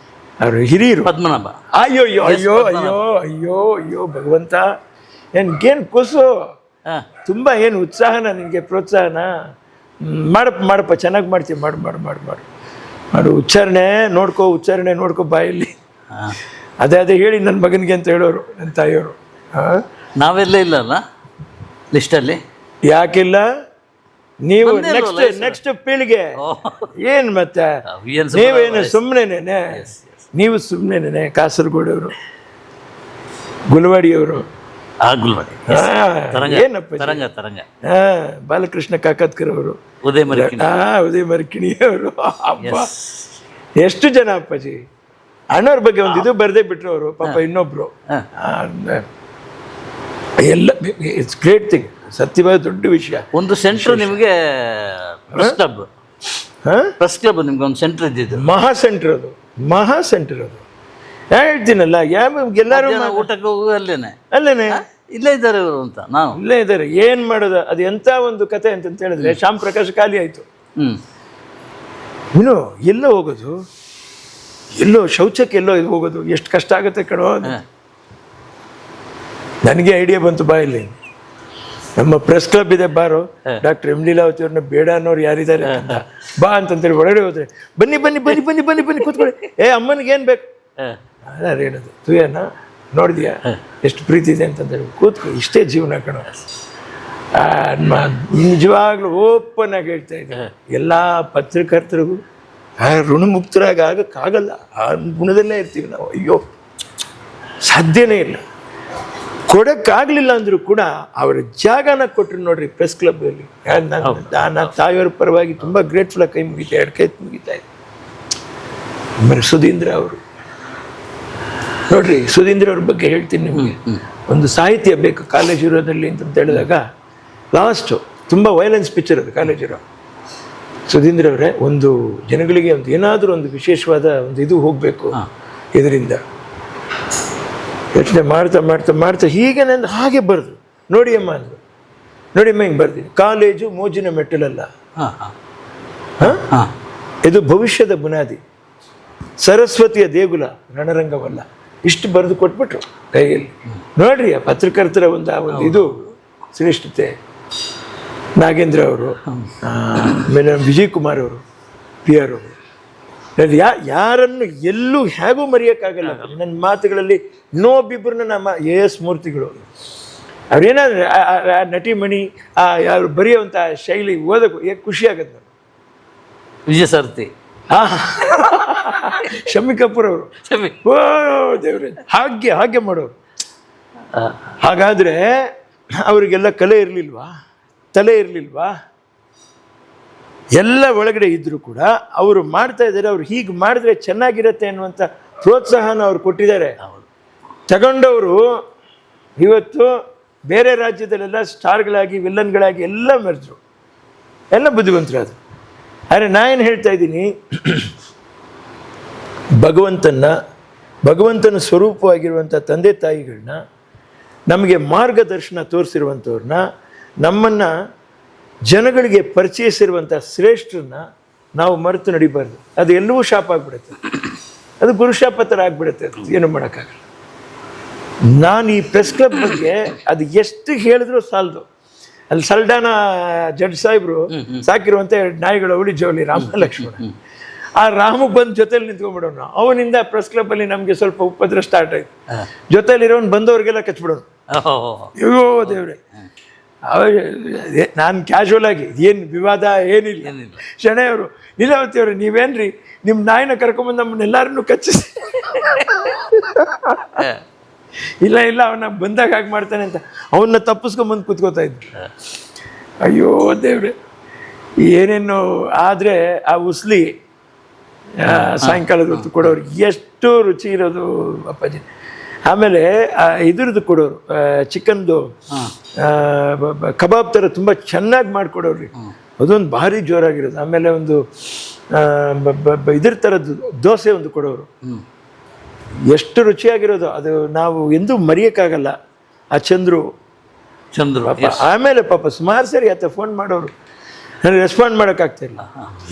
[SPEAKER 2] ಅವರು ಹಿರಿಯರು.
[SPEAKER 1] ಪದ್ಮನಾಭ.
[SPEAKER 2] ಅಯ್ಯೋ ಅಯ್ಯೋ ಅಯ್ಯೋ ಅಯ್ಯೋ ಅಯ್ಯೋ ಭಗವಂತ, ನನಗೇನು ಕೂಸು
[SPEAKER 1] ಹಾಂ
[SPEAKER 2] ತುಂಬ ಏನು ಉತ್ಸಾಹನ ನಿನಗೆ ಪ್ರೋತ್ಸಾಹನ ಮಾಡಪ್ಪ ಚೆನ್ನಾಗಿ ಮಾಡ್ತೀವಿ ಮಾಡು ಉಚ್ಚಾರಣೆ ನೋಡ್ಕೋ ಬಾಯಲ್ಲಿ
[SPEAKER 1] ಹಾಂ
[SPEAKER 2] ಅದೇ ಹೇಳಿ ನನ್ನ ಮಗನಿಗೆ ಅಂತ ಹೇಳೋರು ನನ್ನ ತಾಯಿಯವರು.
[SPEAKER 1] ನಾವೆಲ್ಲ ಇಲ್ಲಲ್ಲ ಲಿಸ್ಟಲ್ಲಿ?
[SPEAKER 2] ಯಾಕಿಲ್ಲ, ನೀವು ನೆಕ್ಸ್ಟ್ ಪೀಳಿಗೆ ಏನು ಮತ್ತೆ ನೀವೇನು ಸುಮ್ಮನೆನೆ, ನೀವು ಸುಮ್ಮನೆನೆ. ಕಾಸರಗೋಡವರು, ಗುಲ್ವಾಡಿಯವರು, ಏನಪ್ಪ
[SPEAKER 1] ತರಂಗ
[SPEAKER 2] ಬಾಲಕೃಷ್ಣ ಕಾಕತ್ಕರ್ ಅವರು,
[SPEAKER 1] ಉದಯ
[SPEAKER 2] ಮರಿಕಿಣಿಯವರು. ಅಪ್ಪ ಎಷ್ಟು ಜನ ಅಪ್ಪಾಜಿ. ಅಣ್ಣವ್ರ ಬಗ್ಗೆ ಒಂದು ಇದು ಬರದೇ ಬಿಟ್ರು ಅವರು ಪಾಪ. ಇನ್ನೊಬ್ರು ಎಲ್ಲ ಇಟ್ಸ್ ಗ್ರೇಟ್ ಥಿಂಗ್, ಸತ್ಯವಾದ ದೊಡ್ಡ ವಿಷಯ.
[SPEAKER 1] ಒಂದು ಸೆಂಟ್ರ್ ನಿಮಗೆ ಪ್ರೆಸ್ ಕ್ಲಬ್ ನಿಮ್ಗೆ ಒಂದು ಸೆಂಟ್ರ್ ಇದ್ದಿದ್ದು,
[SPEAKER 2] ಮಹಾ ಸೆಂಟರ್ ಅದು ಹೇಳ್ತೀನಲ್ಲ. ಎಲ್ಲರೂ
[SPEAKER 1] ಊಟಕ್ಕೆ ಹೋಗುವ ಅಲ್ಲೇನೆ ಇಲ್ಲೇ ಇದ್ದಾರೆ ಇವರು ಅಂತ. ನಾವು
[SPEAKER 2] ಇಲ್ಲೇ ಇದ್ದಾರೆ. ಏನು ಮಾಡೋದು, ಅದು ಎಂಥ ಒಂದು ಕತೆ ಅಂತ ಹೇಳಿದ್ರೆ, ಶ್ಯಾಮ್ ಪ್ರಕಾಶ್ ಖಾಲಿ ಆಯಿತು. ಇನ್ನು ಎಲ್ಲೋ ಹೋಗೋದು, ಎಲ್ಲೋ ಶೌಚಕ್ಕೆ ಎಲ್ಲೋ ಹೋಗೋದು ಎಷ್ಟು ಕಷ್ಟ ಆಗುತ್ತೆ ಕಣೋ. ನನಗೆ ಐಡಿಯಾ ಬಂತು, ಬಾ ಇಲ್ಲಿ ನಮ್ಮ ಪ್ರೆಸ್ ಕ್ಲಬ್ ಇದೆ, ಬಾರೋ ಡಾಕ್ಟರ್ ಎಂ ಲೀಲಾವತಿ ಅವ್ರನ್ನ ಬೇಡ ಅನ್ನೋರು ಯಾರಿದ್ದಾರೆ ಅಂತ ಬಾ ಅಂತಂತೇಳಿ ಒಳಗಡೆ ಹೋದ್ರೆ, ಬನ್ನಿ ಕೂತ್ಕೊಳ್ಳಿ, ಅಮ್ಮನಿಗೆ ಏನು ಬೇಕು ಅದಾರು ಹೇಳೋದು. ತುಯನ ನೋಡಿದ್ಯಾ ಎಷ್ಟು ಪ್ರೀತಿ ಇದೆ ಅಂತಂದೇಳಿ ಕೂತ್ಕೊ, ಇಷ್ಟೇ ಜೀವನ ಕಣೋ. ನಿಜವಾಗ್ಲೂ ಓಪನ್ ಆಗಿ ಹೇಳ್ತಾ ಇದ್ದೆ, ಎಲ್ಲ ಪತ್ರಕರ್ತರಿಗೂ ಋಣಮುಕ್ತರಾಗಿ ಆಗಕ್ಕಾಗಲ್ಲ. ಆ ಗುಣದಲ್ಲೇ ಇರ್ತೀವಿ ನಾವು. ಅಯ್ಯೋ ಸಾಧ್ಯನೇ ಇಲ್ಲ. ಕೊಡೋಕ್ಕಾಗಲಿಲ್ಲ ಅಂದರೂ ಕೂಡ ಅವರ ಜಾಗನ ಕೊಟ್ಟರು ನೋಡ್ರಿ ಪ್ರೆಸ್ ಕ್ಲಬ್ಬಲ್ಲಿ. ನಾನು ತಾಯಿಯವ್ರ ಪರವಾಗಿ ತುಂಬ ಗ್ರೇಟ್ಫುಲ್ಲಾಗಿ ಕೈ ಮುಗಿತಾ, 2 ಕೈ ಮುಗಿತಾ ಇದೆ. ಆಮೇಲೆ ಸುಧೀಂದ್ರ ಅವರು ನೋಡ್ರಿ, ಸುಧೀಂದ್ರ ಅವ್ರ ಬಗ್ಗೆ ಹೇಳ್ತೀನಿ ನಿಮಗೆ. ಒಂದು ಸಾಹಿತ್ಯ ಬೇಕು ಕಾಲೇಜ್ ಇರೋದಲ್ಲಿ ಅಂತ ಹೇಳಿದಾಗ, ಲಾಸ್ಟು ತುಂಬ ವೈಲೆನ್ಸ್ ಪಿಕ್ಚರ್ ಅದು ಕಾಲೇಜ್ ಇರೋ. ಸುಧೀಂದ್ರ ಅವರೇ, ಒಂದು ಜನಗಳಿಗೆ ಒಂದು ಏನಾದರೂ ಒಂದು ವಿಶೇಷವಾದ ಒಂದು ಇದು ಹೋಗಬೇಕು ಇದರಿಂದ ಯೋಚನೆ ಮಾಡ್ತಾ ಹೀಗೆ ನಂದು ಹಾಗೆ ಬರೆದು ನೋಡಿಯಮ್ಮ ಅಂದರು. ನೋಡಿಯಮ್ಮ ಹಿಂಗೆ ಬರ್ತೀನಿ, ಕಾಲೇಜು ಮೋಜಿನ ಮೆಟ್ಟಲಲ್ಲ, ಇದು ಭವಿಷ್ಯದ ಬುನಾದಿ, ಸರಸ್ವತಿಯ ದೇಗುಲ ರಣರಂಗವಲ್ಲ. ಇಷ್ಟು ಬರೆದು ಕೊಟ್ಬಿಟ್ರು ಕೈಯಲ್ಲಿ. ನೋಡ್ರಿ ಆ ಪತ್ರಕರ್ತರ ಒಂದು ಇದು ಶ್ರೇಷ್ಠತೆ. ನಾಗೇಂದ್ರ ಅವರು, ಆಮೇಲೆ ವಿಜಯ್ ಕುಮಾರ್ ಅವರು, PR ಅವರು, ಯಾರನ್ನು ಎಲ್ಲೂ ಹೇಗೂ ಮರೆಯೋಕ್ಕಾಗಲ್ಲ. ನನ್ನ ಮಾತುಗಳಲ್ಲಿ ಇನ್ನೊಬ್ಬಿಬ್ಬರನ್ನ ನಮ್ಮ AS ಮೂರ್ತಿಗಳು. ಅವ್ರೇನಾದ್ರೆ ನಟಿಮಣಿ ಯಾರು ಬರೆಯುವಂಥ ಶೈಲಿ ಓದೋಕ್ಕೂ ಖುಷಿ ಆಗುತ್ತೆ.
[SPEAKER 1] ವಿಜಯ ಸಾರಥಿ,
[SPEAKER 2] ಶಮ್ಮಿ ಕಪೂರ್ ಅವರು, ಓ ದೇವ್ರೆ, ಹಾಗೆ ಮಾಡೋರು. ಹಾಗಾದರೆ ಅವರಿಗೆಲ್ಲ ಕಲೆ ಇರಲಿಲ್ವಾ, ತಲೆ ಇರಲಿಲ್ವಾ? ಎಲ್ಲ ಒಳಗಡೆ ಇದ್ದರೂ ಕೂಡ ಅವರು ಮಾಡ್ತಾ ಇದ್ದಾರೆ. ಅವ್ರು ಹೀಗೆ ಮಾಡಿದ್ರೆ ಚೆನ್ನಾಗಿರುತ್ತೆ ಅನ್ನುವಂಥ ಪ್ರೋತ್ಸಾಹನ ಅವ್ರು ಕೊಟ್ಟಿದ್ದಾರೆ. ತಗೊಂಡವರು ಇವತ್ತು ಬೇರೆ ರಾಜ್ಯದಲ್ಲೆಲ್ಲ ಸ್ಟಾರ್ಗಳಾಗಿ ವಿಲ್ಲನ್ಗಳಾಗಿ ಎಲ್ಲ ಮೆರೆದ್ರು, ಎಲ್ಲ ಬುದ್ಧಿವಂತರಾದ್ರು. ಆದರೆ ನಾನೇನು ಹೇಳ್ತಾ ಇದ್ದೀನಿ, ಭಗವಂತನ ಸ್ವರೂಪವಾಗಿರುವಂಥ ತಂದೆ ತಾಯಿಗಳನ್ನ, ನಮಗೆ ಮಾರ್ಗದರ್ಶನ ತೋರಿಸಿರುವಂಥವ್ರನ್ನ, ನಮ್ಮನ್ನು ಜನಗಳಿಗೆ ಪರಿಚಯಿಸಿರುವಂಥ ಶ್ರೇಷ್ಠರನ್ನ ನಾವು ಮರೆತು ನಡಿಬಾರ್ದು. ಅದು ಎಲ್ಲವೂ ಶಾಪ ಆಗಿಬಿಡುತ್ತೆ, ಅದು ಗುರುಶಾಪ ಥರ ಆಗಿಬಿಡುತ್ತೆ. ಏನು ಮಾಡೋಕ್ಕಾಗಲ್ಲ. ನಾನು ಈ ಪ್ರೆಸ್ ಕ್ಲಬ್ ಬಗ್ಗೆ ಅದು ಎಷ್ಟು ಹೇಳಿದ್ರು ಸಾಲದು. ಅಲ್ಲಿ ಸಲ್ಡಾನ ಜಡ್ಜ್ ಸಾಹೇಬರು ಸಾಕಿರುವಂಥ 2 ನಾಯಿಗಳು ಅವಳಿ ಜವಳಿ ರಾಮ ಲಕ್ಷ್ಮಣ. ಆ ರಾಮಕ್ಕೆ ಬಂದು ಜೊತೆಲಿ ನಿಂತ್ಕೊಂಡ್ಬಿಡೋನು. ಅವನಿಂದ ಪ್ರೆಸ್ ಕ್ಲಬ್ಬಲ್ಲಿ ನಮಗೆ ಸ್ವಲ್ಪ ಉಪದ್ರ ಸ್ಟಾರ್ಟ್ ಆಯಿತು. ಜೊತೆಲಿರೋನು ಬಂದವ್ರಿಗೆಲ್ಲ ಕಚ್ಬಿಡೋನು. ಅಯ್ಯೋ ದೇವ್ರೆ, ನಾನು ಕ್ಯಾಶುವಲ್ ಆಗಿ ಏನು ವಿವಾದ ಏನಿಲ್ಲ. ಶೆಣೆಯವರು, ಲೀಲಾವತಿಯವರು, ನೀವೇನ್ರಿ ನಿಮ್ಮ ನಾಯಿನ ಕರ್ಕೊಂಬಂದು ನಮ್ಮನ್ನೆಲ್ಲರನ್ನೂ ಕಚ್ಚಿಸಿ, ಇಲ್ಲ ಅವನ ಬಂದಾಗ ಹಾಗೆ ಮಾಡ್ತಾನೆ ಅಂತ ಅವನ್ನ ತಪ್ಪಿಸ್ಕೊಂಬಂದು ಕೂತ್ಕೋತಾ ಇದ್ರು. ಅಯ್ಯೋ ದೇವ್ರೆ, ಏನೇನು ಆದರೆ ಆ ಉಸ್ಲಿ ಸಾಯಂಕಾಲದ ಹೊತ್ತು ಕೊಡೋರು ಎಷ್ಟು ರುಚಿ ಇರೋದು ಅಪ್ಪಾಜಿ. ಆಮೇಲೆ ಇದ್ರದ್ದು ಕೊಡೋರು, ಚಿಕನ್ದು ಕಬಾಬ್ ಥರ ತುಂಬ ಚೆನ್ನಾಗಿ ಮಾಡಿಕೊಡೋರು. ಅದೊಂದು ಭಾರಿ ಜೋರಾಗಿರೋದು. ಆಮೇಲೆ ಒಂದು ಇದ್ರ ಥರದ್ದು ದೋಸೆ ಒಂದು ಕೊಡೋರು, ಎಷ್ಟು ರುಚಿಯಾಗಿರೋದು. ಅದು ನಾವು ಎಂದೂ ಮರೆಯೋಕ್ಕಾಗಲ್ಲ. ಆ ಚಂದ್ರು ಆಮೇಲೆ ಪಾಪ ಸುಮಾರು ಸರಿ ಆತ ಫೋನ್ ಮಾಡೋರು, ನನಗೆ ರೆಸ್ಪಾಂಡ್ ಮಾಡೋಕ್ಕಾಗ್ತಾಯಿಲ್ಲ.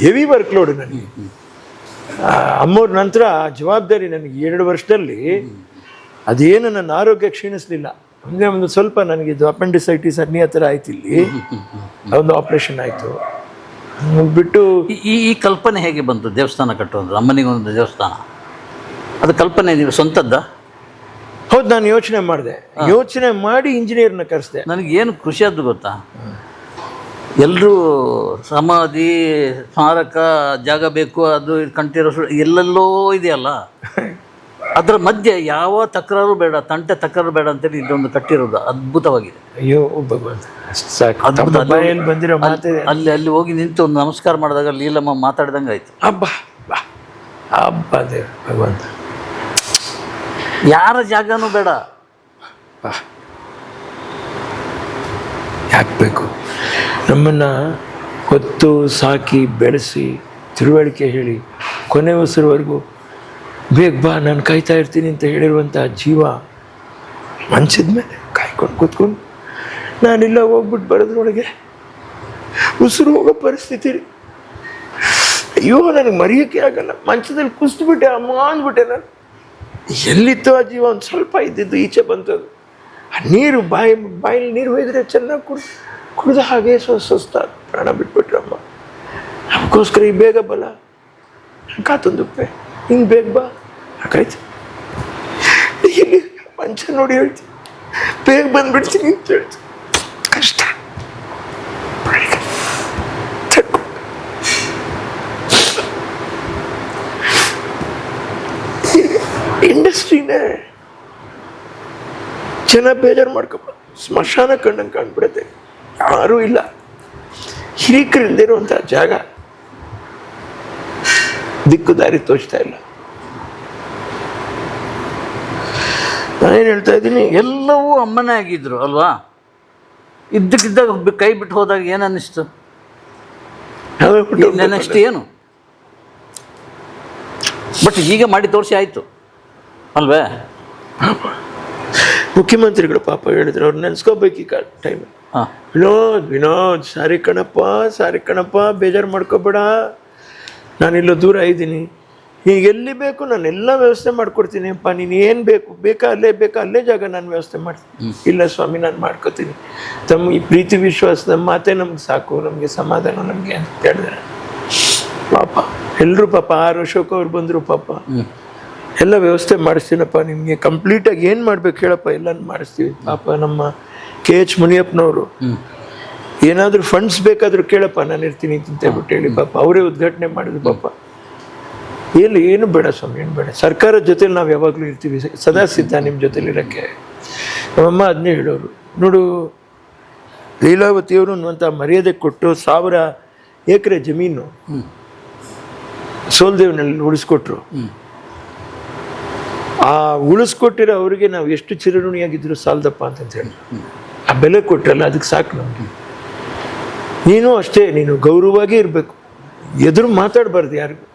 [SPEAKER 2] ಹೆವಿ ವರ್ಕ್ ಲೋಡು ನನಗೆ. ಅಮ್ಮವ್ರ ನಂತರ ಜವಾಬ್ದಾರಿ ನನಗೆ 2 ವರ್ಷದಲ್ಲಿ ಅದೇನು ನನ್ನ ಆರೋಗ್ಯ ಕ್ಷೀಣಿಸಲಿಲ್ಲ. ಅಂದರೆ ಒಂದು ಸ್ವಲ್ಪ ನನಗಿದು ಅಪೆಂಡಿಸೈಟಿಸ್ ಅರ್ನಿ ಆ ಥರ ಆಯ್ತು ಇಲ್ಲಿ, ಒಂದು ಆಪ್ರೇಷನ್ ಆಯಿತು. ಬಿಟ್ಟು
[SPEAKER 1] ಈ ಕಲ್ಪನೆ ಹೇಗೆ ಬಂತು ದೇವಸ್ಥಾನ ಕಟ್ಟುವಂಥದ್ದು, ಅಮ್ಮನಿಗೊಂದು ದೇವಸ್ಥಾನ? ಅದು ಕಲ್ಪನೆ ನೀವು ಸ್ವಂತದ್ದ?
[SPEAKER 2] ಹೌದು, ನಾನು ಯೋಚನೆ ಮಾಡಿದೆ, ಯೋಚನೆ ಮಾಡಿ ಇಂಜಿನಿಯರ್ನ ಕರೆಸಿದೆ.
[SPEAKER 1] ನನಗೇನು ಖುಷಿಯಾದ್ದು ಗೊತ್ತಾ, ಎಲ್ಲರೂ ಸಮಾಧಿ ಸ್ಮಾರಕ ಜಾಗ ಬೇಕು ಅದು ಇದು ಕಂಠೀರೋ ಎಲ್ಲೆಲ್ಲೋ ಇದೆಯಲ್ಲ, ಅದರ ಮಧ್ಯೆ ಯಾವ ತಕರಾರು ಬೇಡ, ತಕರಾರು ಬೇಡ ಅಂತೇಳಿ ಇದೊಂದು ಕಟ್ಟಿರೋದು ಅದ್ಭುತವಾಗಿದೆ.
[SPEAKER 2] ಅಯ್ಯೋ ಭಗವಂತ, ಅಷ್ಟು ಸಾಕು. ತಮ್ಮ ಬಾಯಲ್ಲಿ ಬಂದಿರೋ ಮಾತೆ
[SPEAKER 1] ಅಲ್ಲಿ ಹೋಗಿ ನಿಂತು ಒಂದು ನಮಸ್ಕಾರ ಮಾಡಿದಾಗ ಲೀಲಮ್ಮ ಮಾತಾಡ್ದಂಗೆ ಆಯ್ತು.
[SPEAKER 2] ಹಬ್ಬ ಹಬ್ಬ ದೇವ ಭಗವಂತ,
[SPEAKER 1] ಯಾರ ಜಾಗನೂ ಬೇಡ,
[SPEAKER 2] ಯಾಕೆ ಬೇಕು? ನಮ್ಮನ್ನು ಹೊತ್ತು ಸಾಕಿ ಬೆಳೆಸಿ ತಿಳುವಳಿಕೆ ಹೇಳಿ ಕೊನೆ ಉಸಿರುವರೆಗೂ ಬೇಗ ಬಾ ನಾನು ಕಾಯ್ತಾ ಇರ್ತೀನಿ ಅಂತ ಹೇಳಿರುವಂಥ ಜೀವ ಮಂಚದ ಮೇಲೆ ಕಾಯ್ಕೊಂಡು ಕೂತ್ಕೊಂಡು ನಾನಿಲ್ಲ ಹೋಗ್ಬಿಟ್ಟು ಬರೋದ್ರೊಳಗೆ ಉಸಿರು ಹೋಗೋ ಪರಿಸ್ಥಿತಿ. ಅಯ್ಯೋ, ನನಗೆ ಮರೆಯೋಕ್ಕೆ ಆಗಲ್ಲ. ಮಂಚದಲ್ಲಿ ಕುಸಿದ್ಬಿಟ್ಟೆ, ಅಮ್ಮ ಅಂದ್ಬಿಟ್ಟೆ. ನಾನು ಎಲ್ಲಿತ್ತು ಆ ಜೀವ? ಒಂದು ಸ್ವಲ್ಪ ಇದ್ದಿದ್ದು ಈಚೆ ಬಂತದು. ಆ ನೀರು ಬಾಯಲ್ಲಿ ನೀರು ಹೋಯ್ದರೆ ಚೆನ್ನಾಗಿ ಕುಡ್ದು ಹಾಗೆ ಸ್ವಸ್ಥ ಪ್ರಾಣ ಬಿಟ್ಬಿಟ್ರಮ್ಮ. ಅದಕ್ಕೋಸ್ಕರ ಈ ಬೇಗ ಬಲ ಕಾತೊಂದುಪ್ಪೆ ಹಿಂಗೆ ಬೇಗ ಬಾ ಹಾಕಾಯ್ತು. ಇಲ್ಲಿ ಮಂಚ ನೋಡಿ ಹೇಳ್ತೀನಿ, ಬೇಗ ಬಂದ್ಬಿಡ್ತೀನಿ ಅಂತ ಹೇಳ್ತೀನಿ. ಕಷ್ಟ ಇಂಡಸ್ಟ್ರಿನೇ ಚೆನ್ನಾಗಿ ಬೇಜಾರು ಮಾಡ್ಕೊಬ, ಸ್ಮಶಾನ ಕಂಡಂಗೆ ಕಾಣ್ಬಿಡುತ್ತೆ. ಯಾರೂ ಇಲ್ಲ, ಹಿರೀಕರಿಲ್ಲದೆ ಇರುವಂಥ ಜಾಗ, ದಿಕ್ಕು ದಾರಿ ತೋಚ್ತಾ ಇಲ್ಲ. ನಾನೇನು ಹೇಳ್ತಾ ಇದ್ದೀನಿ,
[SPEAKER 1] ಎಲ್ಲವೂ ಅಮ್ಮನೇ ಆಗಿದ್ರು ಅಲ್ವಾ? ಇದ್ದಕ್ಕಿದ್ದಾಗ ಕೈ ಬಿಟ್ಟು ಹೋದಾಗ ಏನು ಅನ್ನಿಸ್ತು? ನೆಕ್ಸ್ಟ್ ಏನು? ಬಟ್ ಈಗ ಮಾಡಿ ತೋರಿಸಿ ಆಯಿತು ಅಲ್ವೇ?
[SPEAKER 2] ಪಾಪ ಮುಖ್ಯಮಂತ್ರಿಗಳು ಪಾಪ ಹೇಳಿದ್ರು, ಅವ್ರು ನೆನ್ಸ್ಕೋಬೇಕು ಈ ಟೈಮ್. ವಿನೋದ್ ಸಾರಿ ಕಣಪ್ಪ, ಬೇಜಾರು ಮಾಡ್ಕೋಬೇಡ, ನಾನಿಲ್ಲೋ ದೂರ ಇದ್ದೀನಿ, ಈಗ ಎಲ್ಲಿ ಬೇಕು ನಾನೆಲ್ಲ ವ್ಯವಸ್ಥೆ ಮಾಡ್ಕೊಡ್ತೀನಿ ಅಪ್ಪ, ನೀನು ಏನು ಬೇಕಾ ಅಲ್ಲೇ ಜಾಗ ನಾನು ವ್ಯವಸ್ಥೆ ಮಾಡ್ತೀನಿ. ಇಲ್ಲ ಸ್ವಾಮಿ, ನಾನು ಮಾಡ್ಕೋತೀನಿ, ತಮ್ಮ ಈ ಪ್ರೀತಿ ವಿಶ್ವಾಸದ ಮಾತೆ ನಮ್ಗೆ ಸಾಕು, ನಮಗೆ ಸಮಾಧಾನ ನಮಗೆ ಅಂತ ಹೇಳಿದ್ರೆ ಪಾಪ ಎಲ್ಲರೂ ಪಾಪ. ಆರ್ ಅಶೋಕ್ ಅವ್ರು ಬಂದರು ಪಾಪ, ಎಲ್ಲ ವ್ಯವಸ್ಥೆ ಮಾಡಿಸ್ತೀನಪ್ಪ ನಿಮಗೆ, ಕಂಪ್ಲೀಟಾಗಿ ಏನು ಮಾಡ್ಬೇಕು ಹೇಳಪ್ಪ, ಎಲ್ಲ ಮಾಡಿಸ್ತೀವಿ. ಪಾಪ ನಮ್ಮ KH ಮುನಿಯಪ್ಪನವರು, ಏನಾದರೂ ಫಂಡ್ಸ್ ಬೇಕಾದರೂ ಕೇಳಪ್ಪ, ನಾನು ಇರ್ತೀನಿ ಅಂತ ಹೇಳ್ಬಿಟ್ಟು ಹೇಳಿ ಪಾಪ ಅವರೇ ಉದ್ಘಾಟನೆ ಮಾಡಿದ್ರು. ಪಾಪ ಏನು ಬೇಡ ಸ್ವಾಮಿ, ಏನು ಬೇಡ, ಸರ್ಕಾರದ ಜೊತೆಲಿ ನಾವು ಯಾವಾಗಲೂ ಇರ್ತೀವಿ, ಸದಾ ಸಿದ್ಧ ನಿಮ್ಮ ಜೊತೆಲಿರೋಕ್ಕೆ. ನಮ್ಮಮ್ಮ ಅದನ್ನೇ ಹೇಳೋರು. ನೋಡು, ಲೀಲಾವತಿಯವರು ಅನ್ನುವಂಥ ಮರ್ಯಾದೆ ಕೊಟ್ಟು 1000 ಎಕರೆ ಜಮೀನು ಸೋಲ್ದೇವ್ನಲ್ಲಿ ಉಳಿಸ್ಕೊಟ್ರು. ಆ ಉಳಿಸ್ಕೊಟ್ಟಿರೋ ಅವ್ರಿಗೆ ನಾವು ಎಷ್ಟು ಚಿರಋಣಿಯಾಗಿದ್ರು ಸಾಲದಪ್ಪ ಅಂತ ಹೇಳಿ, ಆ ಬೆಲೆ ಕೊಟ್ಟರಲ್ಲ ಅದಕ್ಕೆ ಸಾಕು ನಮಗೆ. ನೀನು ಅಷ್ಟೇ, ನೀನು ಗೌರವವಾಗಿ ಇರಬೇಕು, ಎದುರು ಮಾತಾಡಬಾರ್ದು ಯಾರಿಗೂ.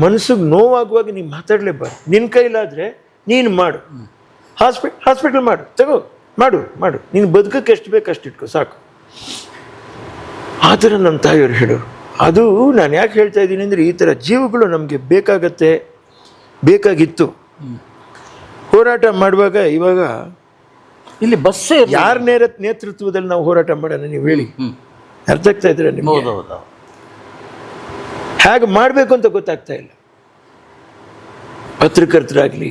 [SPEAKER 2] ಮನಸ್ಸಿಗೆ ನೋವಾಗುವಾಗ ನೀನು ಮಾತಾಡಲೇಬಾರ್ದು. ನಿನ್ನ ಕೈಲಾದರೆ ನೀನು ಮಾಡು, ಹಾಸ್ಪಿಟಲ್ ಮಾಡು, ಮಾಡು, ನೀನು ಬದುಕಕ್ಕೆ ಎಷ್ಟು ಬೇಕು ಅಷ್ಟು ಇಟ್ಕೋ ಸಾಕು. ಆ ಥರ ನಮ್ಮ ತಾಯಿಯವರು ಹೇಳೋರು. ಅದು ನಾನು ಯಾಕೆ ಹೇಳ್ತಾ ಇದ್ದೀನಿ ಅಂದರೆ, ಈ ಥರ ಜೀವಗಳು ನಮಗೆ ಬೇಕಾಗಿತ್ತು. ಹೋರಾಟ ಮಾಡುವಾಗ ಇವಾಗ
[SPEAKER 1] ಇಲ್ಲಿ ಬಸ್ಸೇ
[SPEAKER 2] ಯಾರ ನೇತೃತ್ವದಲ್ಲಿ ನಾವು ಹೋರಾಟ ಮಾಡೋಣ ನೀವು ಹೇಳಿ? ಅರ್ಥ ಆಗ್ತಾ ಇದ್ರೆ ನಿಮಗೆ? ಹೇಗೆ ಮಾಡಬೇಕು ಅಂತ ಗೊತ್ತಾಗ್ತಾ ಇಲ್ಲ. ಪತ್ರಕರ್ತರಾಗಲಿ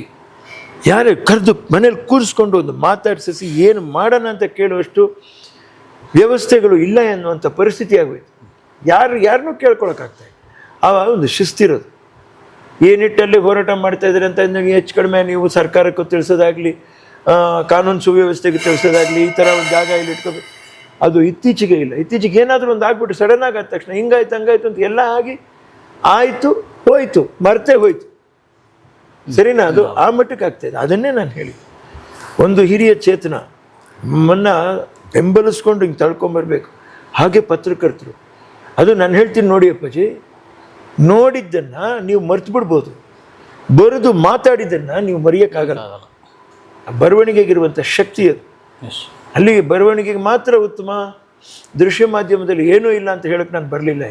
[SPEAKER 2] ಯಾರೇ ಕರೆದು ಮನೇಲಿ ಕೂರಿಸ್ಕೊಂಡು ಒಂದು ಮಾತಾಡ್ಸಿ ಏನು ಮಾಡೋಣ ಅಂತ ಕೇಳುವಷ್ಟು ವ್ಯವಸ್ಥೆಗಳು ಇಲ್ಲ ಎನ್ನುವಂಥ ಪರಿಸ್ಥಿತಿ ಆಗೋಯ್ತು. ಯಾರನ್ನೂ ಕೇಳ್ಕೊಳಕ್ಕಾಗ್ತಾ ಇಲ್ಲ. ಆವಾಗ ಒಂದು ಶಿಸ್ತಿರೋದು, ಈ ನಿಟ್ಟಲ್ಲಿ ಹೋರಾಟ ಮಾಡ್ತಾ ಇದ್ದಾರೆ ಅಂತ ಹೆಚ್ಚು ಕಡಿಮೆ ನೀವು ಸರ್ಕಾರಕ್ಕೂ ತಿಳಿಸೋದಾಗಲಿ, ಕಾನೂನು ಸುವ್ಯವಸ್ಥೆಗೆ ತಿಳಿಸೋದಾಗಲಿ, ಈ ಥರ ಒಂದು ಜಾಗ ಇಲ್ಲಿ ಇಟ್ಕೋಬೇಕು, ಅದು ಇತ್ತೀಚೆಗೆ ಇಲ್ಲ. ಇತ್ತೀಚೆಗೆ ಏನಾದರೂ ಒಂದು ಆಗ್ಬಿಟ್ಟು ಸಡನ್ ಆಗಿ ಆದ ತಕ್ಷಣ ಹಿಂಗಾಯ್ತು ಹಂಗಾಯ್ತು ಅಂತ ಎಲ್ಲ ಆಗಿ ಆಯಿತು, ಹೋಯ್ತು, ಮರ್ತೇ ಹೋಯ್ತು. ಸರಿನಾ? ಅದು ಆ ಮಟ್ಟಕ್ಕೆ ಆಗ್ತಾಯಿದೆ. ಅದನ್ನೇ ನಾನು ಹೇಳಿ, ಒಂದು ಹಿರಿಯ ಚೇತನ ನಮ್ಮನ್ನು ಬೆಂಬಲಿಸ್ಕೊಂಡು ಹಿಂಗೆ ತಳ್ಕೊಂಬರ್ಬೇಕು. ಹಾಗೆ ಪತ್ರಕರ್ತರು, ಅದು ನಾನು ಹೇಳ್ತೀನಿ ನೋಡಿ ಅಪ್ಪಾಜಿ, ನೋಡಿದ್ದನ್ನು ನೀವು ಮರ್ತು ಬಿಡ್ಬೋದು, ಬರೆದು ಮಾತಾಡಿದ್ದನ್ನು ನೀವು ಮರೆಯೋಕ್ಕಾಗಲ್ಲ. ಬರವಣಿಗೆಗಿರುವಂಥ ಶಕ್ತಿ ಅದು. ಅಲ್ಲಿಗೆ ಬರವಣಿಗೆಗೆ ಮಾತ್ರ ಉತ್ತಮ, ದೃಶ್ಯ ಮಾಧ್ಯಮದಲ್ಲಿ ಏನೂ ಇಲ್ಲ ಅಂತ ಹೇಳೋಕ್ಕೆ ನಾನು ಬರಲಿಲ್ಲ.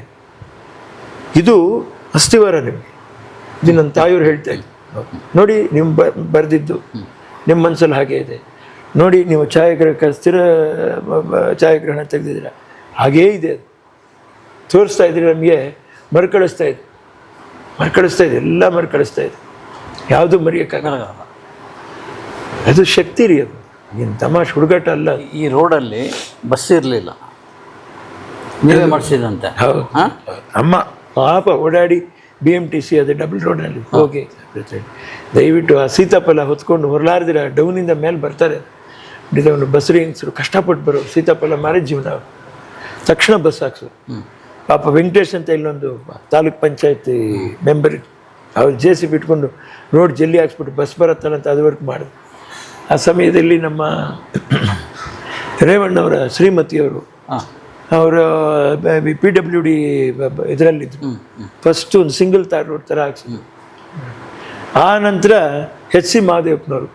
[SPEAKER 2] ಇದು ಅಸ್ಥಿವಾರ ನಿಮಗೆ. ಇದು ನನ್ನ ತಾಯಿಯವರು ಹೇಳ್ತಾ ಇದ್ರು, ನೋಡಿ ನೀವು ಬರೆದಿದ್ದು ನಿಮ್ಮ ಮನಸ್ಸಲ್ಲಿ ಹಾಗೆ ಇದೆ, ನೋಡಿ ನೀವು ಸ್ಥಿರ ಛಾಯಾಗ್ರಹಣ ತೆಗೆದಿದ್ದೀರ, ಹಾಗೇ ಇದೆ ಅದು. ತೋರಿಸ್ತಾ ಇದ್ರೆ ನಮಗೆ ಮರುಕಳಿಸ್ತಾ ಇದೆ, ಎಲ್ಲ ಮರುಕಳಿಸ್ತಾ ಇದೆ. ಯಾವುದು ಮರೆಯೋಕ್ಕಾಗಲ್ಲ. ಅದು ಶಕ್ತಿ ರೀ, ಅದು ಏನು ತಮಾಷೆ ಹುಡುಗಾಟ ಅಲ್ಲ.
[SPEAKER 1] ಈ ರೋಡಲ್ಲಿ ಬಸ್ ಇರಲಿಲ್ಲ, ನೀವೇ ಮಾಡಿಸಿದಂತೆ.
[SPEAKER 2] ಹೌದು, ಅಮ್ಮ ಪಾಪ ಓಡಾಡಿ BMTC ಅದು ಡಬಲ್ ರೋಡ್ನಲ್ಲಿ ಹೋಗಿ ದಯವಿಟ್ಟು ಆ ಸೀತಾಫಲ ಹೊತ್ಕೊಂಡು ಹೊರಲಾರ್ದಿರ ಡೌನಿಂದ ಮೇಲೆ ಬರ್ತಾರೆ. ಅವನು ಬಸ್ರಿ ಹೆಂಗಸರು ಕಷ್ಟಪಟ್ಟು ಬರೋ ಸೀತಾಫಲ ಮಾರಿ ಜೀವನ ತಕ್ಷಣ ಬಸ್ ಹಾಕ್ಸೋರು. ಪಾಪ ವೆಂಕಟೇಶ್ ಅಂತ ಇಲ್ಲೊಂದು ತಾಲೂಕ್ ಪಂಚಾಯತಿ ಮೆಂಬರ್, ಅವ್ರು JCB ಇಟ್ಕೊಂಡು ರೋಡ್ ಜಲ್ಲಿ ಹಾಕ್ಸ್ಬಿಟ್ಟು ಬಸ್ ಬರುತ್ತಲ್ಲ ಅಂತ ಅದು ವರ್ಕ್ ಮಾಡಿದ್ರು. ಆ ಸಮಯದಲ್ಲಿ ನಮ್ಮ ರೇವಣ್ಣವರ ಶ್ರೀಮತಿಯವರು ಅವರು PWD ಇದರಲ್ಲಿದ್ದರು. ಫಸ್ಟ್ ಒಂದು ಸಿಂಗಲ್ ತಾರ್ ರೋಡ್ ಥರ ಹಾಕ್ಸಿದ್ರು. ಆ ನಂತರ HC ಮಹದೇವಪ್ಪನವರು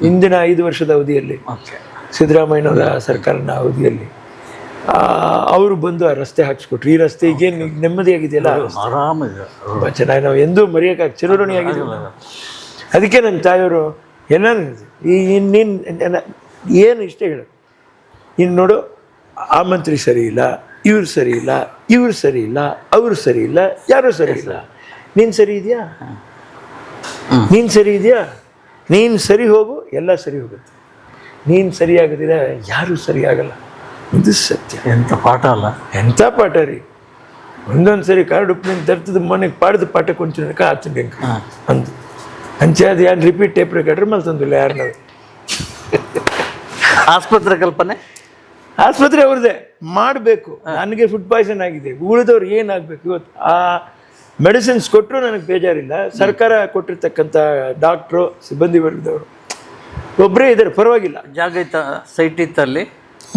[SPEAKER 2] ಇಂದಿನ 5 ವರ್ಷದ ಅವಧಿಯಲ್ಲಿ, ಸಿದ್ದರಾಮಯ್ಯನವರ ಸರ್ಕಾರದ ಅವಧಿಯಲ್ಲಿ ಅವರು ಬಂದು ಆ ರಸ್ತೆ ಹಾಕ್ಸ್ಕೊಟ್ರು. ಈ ರಸ್ತೆ ಈಗೇನು ನೆಮ್ಮದಿಯಾಗಿದೆಯಲ್ಲ,
[SPEAKER 1] ಆರಾಮಿದೆ,
[SPEAKER 2] ತುಂಬ ಚೆನ್ನಾಗಿ, ನಾವು ಎಂದೂ ಮರೆಯೋಕ್ಕಾಗ ಚಿರಋಣಿಯಾಗಿದ್ದೀವಿ. ಅದಕ್ಕೆ ನನ್ನ ತಾಯಿಯವರು ಎಲ್ಲ ನೀನು ಏನು ಇಷ್ಟ ಹೇಳು, ಇನ್ನು ನೋಡು ಆ ಮಂತ್ರಿ ಸರಿ ಇಲ್ಲ, ಇವ್ರು ಸರಿ ಇಲ್ಲ, ಇವ್ರು ಸರಿ ಇಲ್ಲ, ಅವರು ಸರಿ ಇಲ್ಲ, ಯಾರೂ ಸರಿ ಇಲ್ಲ, ನೀನು ಸರಿ ಇದೆಯಾ, ನೀನು ಸರಿ ಇದೆಯಾ, ನೀನು ಸರಿ ಹೋಗು, ಎಲ್ಲ ಸರಿ ಹೋಗುತ್ತೆ. ನೀನು ಸರಿಯಾಗದಿಲ್ಲ ಯಾರೂ ಸರಿಯಾಗಲ್ಲ. ಇದು ಸತ್ಯ.
[SPEAKER 1] ಎಂಥ ಪಾಠ ಅಲ್ಲ,
[SPEAKER 2] ಎಂಥ ಪಾಠ ರೀ. ಒಂದೊಂದು ಸರಿ ಕಾರ್ಡ್ ಉಪ್ಪಿನ ತರ್ತದ ಮನೆಗೆ ಪಾಡ್ದು ಪಾಠ ಕೊಂಚನಕ ಆತಂಕ ಅಂದು ಅಂಚೆ ಅದು ಯಾರು ರಿಪೀಟ್ ಟೇಪ್ ರೆಕಾರ್ಡ್ರೆ ಮಲ್ತಂದಿಲ್ಲ ಯಾರನ್ನ.
[SPEAKER 1] ಆಸ್ಪತ್ರೆ ಕಲ್ಪನೆ,
[SPEAKER 2] ಆಸ್ಪತ್ರೆ ಅವ್ರದ್ದೇ ಮಾಡಬೇಕು. ನನಗೆ ಫುಡ್ ಪಾಯ್ಸನ್ ಆಗಿದೆ, ಉಳಿದವ್ರು ಏನಾಗಬೇಕು. ಇವತ್ತು ಆ ಮೆಡಿಸಿನ್ಸ್ ಕೊಟ್ಟರು ನನಗೆ ಬೇಜಾರಿಲ್ಲ. ಸರ್ಕಾರ ಕೊಟ್ಟಿರ್ತಕ್ಕಂಥ ಡಾಕ್ಟ್ರು, ಸಿಬ್ಬಂದಿ ವರ್ಗದವರು ಒಬ್ಬರೇ ಇದ್ದಾರೆ, ಪರವಾಗಿಲ್ಲ.
[SPEAKER 1] ಜಾಗ ಇತ್ತ, ಸೈಟ್ ಇತ್ತಲ್ಲಿ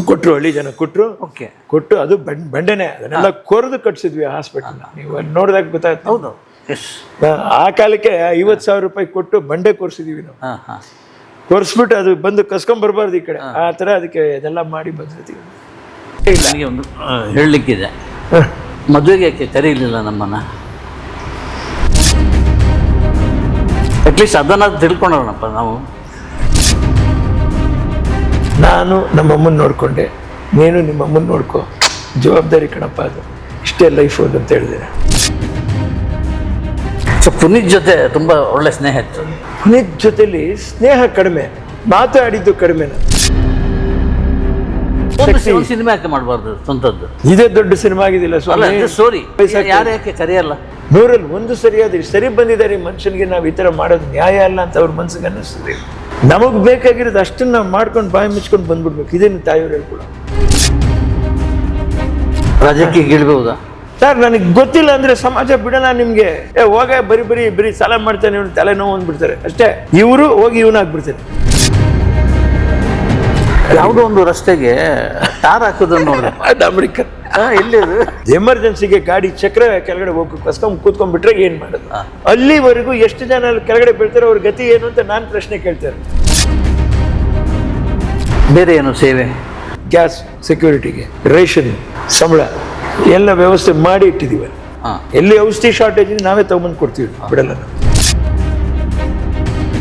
[SPEAKER 2] ಕೊಟ್ಟರು, ಹಳ್ಳಿ ಜನ ಕೊಟ್ಟರು.
[SPEAKER 1] ಓಕೆ,
[SPEAKER 2] ಕೊಟ್ಟು ಅದು ಬಂಡೆನೇ, ಅದನ್ನೆಲ್ಲ ಕೊರೆದು ಕಟ್ಸಿದ್ವಿ ಹಾಸ್ಪಿಟಲ್ನ. ನೀವು ಅಲ್ಲಿ ನೋಡಿದಾಗ ಗೊತ್ತಾಯ್ತು.
[SPEAKER 1] ಹೌದು, ಎಸ್.
[SPEAKER 2] ಆ ಕಾಲಕ್ಕೆ 50,000 ರೂಪಾಯಿ ಕೊಟ್ಟು ಬಂಡೆ ಕೊರ್ಸಿದೀವಿ ನಾವು. ಕೊರ್ಸ್ಬಿಟ್ಟು ಅದು ಬಂದು ಕಸ್ಕೊಂಬರ್ಬಾರ್ದು ಈ ಕಡೆ, ಆ ಥರ ಅದಕ್ಕೆ ಇದೆಲ್ಲ ಮಾಡಿ ಬಂದಿರ್ತೀವಿ.
[SPEAKER 1] ನನಗೆ ಒಂದು ಹೇಳಲಿಕ್ಕಿದೆ. ಮದುವೆಗೆ ಯಾಕೆ ಕರೀಲಿಲ್ಲ ನಮ್ಮನ್ನು? ಅಟ್ಲೀಸ್ಟ್ ಅದನ್ನು ತಿಳ್ಕೊಳ್ಳೋಣಪ್ಪ ನಾವು.
[SPEAKER 2] ನಾನು ನಮ್ಮಮ್ಮನ ನೋಡಿಕೊಂಡೆ, ನೀನು ನಿಮ್ಮಮ್ಮನ ನೋಡ್ಕೊ, ಜವಾಬ್ದಾರಿ ಕಣಪ್ಪ, ಅದು ಇಷ್ಟೇ ಲೈಫ್ ಅಂತ ಹೇಳಿದೆ.
[SPEAKER 1] ಸೊ ಪುನೀತ್ ಜೊತೆ ತುಂಬ ಒಳ್ಳೆ ಸ್ನೇಹ ಇತ್ತು.
[SPEAKER 2] ಪುನೀತ್ ಜೊತೆಲಿ ಸ್ನೇಹ ಕಡಿಮೆ, ಮಾತಾಡಿದ್ದು ಕಡಿಮೆ.
[SPEAKER 1] ಸಿನಿಮಾ ಯಾಕೆ ಮಾಡಬಾರ್ದು ಸ್ವಂತದ್ದು?
[SPEAKER 2] ಇದೇ ದೊಡ್ಡ ಸಿನಿಮಾ ಆಗಿದಿಲ್ಲ
[SPEAKER 1] ಸ್ಟೋರಿ. ಯಾರು ಯಾಕೆ ಕರೆಯಲ್ಲ?
[SPEAKER 2] 100ರಲ್ಲಿ 1 ಸರಿಯಾದ್ರೆ ಸರಿ ಬಂದಿದ್ದಾರೆ ಮನುಷ್ಯನಿಗೆ, ನಾವು ಈ ಥರ ಮಾಡೋದು ನ್ಯಾಯ ಅಲ್ಲ ಅಂತ ಅವ್ರ ಮನ್ಸಿಗೆ ಅನ್ನಿಸ್ತದೆ. ನಮಗೆ ಬೇಕಾಗಿರೋದು ಅಷ್ಟನ್ನು ನಾವು ಮಾಡ್ಕೊಂಡು ಬಾಯಿ ಮುಚ್ಕೊಂಡು ಬಂದ್ಬಿಡ್ಬೇಕು. ಇದೇನು ತಾಯಿಯವ್ರು ಹೇಳ್ಕೊಡ.
[SPEAKER 1] ರಾಜ್ಯಕ್ಕೆ ಗಿಳ್ಬಹುದಾ
[SPEAKER 2] ಸರ್? ನನಗೆ ಗೊತ್ತಿಲ್ಲ ಅಂದರೆ ಸಮಾಜ ಬಿಡೋಣ ನಿಮಗೆ. ಹೋಗ ಬರೀ ಸಾಲ ಮಾಡ್ತಾನೆ, ಇವ್ನು ತಲೆನೋವು ಅಂದ್ಬಿಡ್ತಾರೆ ಅಷ್ಟೇ. ಇವರು ಹೋಗಿ ಇವನಾಗ್ಬಿಡ್ತಾರೆ.
[SPEAKER 1] ಯಾವುದೋ ಒಂದು ರಸ್ತೆಗೆ ಟಾರ್ ಹಾಕೋದನ್ನು ನೋಡಿದೆ,
[SPEAKER 2] ಅಮೆರಿಕ
[SPEAKER 1] ಎಲ್ಲಿದು?
[SPEAKER 2] ಎಮರ್ಜೆನ್ಸಿಗೆ ಗಾಡಿ ಚಕ್ರ ಕೆಳಗಡೆ ಹೋಗಿ ಕೂತ್ಕೊಂಡ್ಬಿಟ್ರೆ ಏನ್ ಮಾಡೋದು? ಅಲ್ಲಿವರೆಗೂ ಎಷ್ಟು ಜನ ಅಲ್ಲಿ ಕೆಳಗಡೆ ಬೀಳ್ತಾರೆ, ಅವ್ರ ಗತಿ ಏನು ಅಂತ ನಾನು ಪ್ರಶ್ನೆ ಕೇಳ್ತಾರೆ.
[SPEAKER 1] ಬೇರೆ ಏನು ಸೇವೆ?
[SPEAKER 2] ಗ್ಯಾಸ್ ಸೆಕ್ಯೂರಿಟಿಗೆ, ರೇಷನ್, ಸಂಬಳ ಎಲ್ಲ ವ್ಯವಸ್ಥೆ ಮಾಡಿ ಇಟ್ಟಿದ್ದೀವಿ. ಎಲ್ಲಿ ಔಷಧಿ ಶಾರ್ಟೇಜ್ ನಾವೇ ತಗೊಂಬಂದು ಕೊಡ್ತೀವಿ, ಬಿಡಲ್ಲ ನಾವು.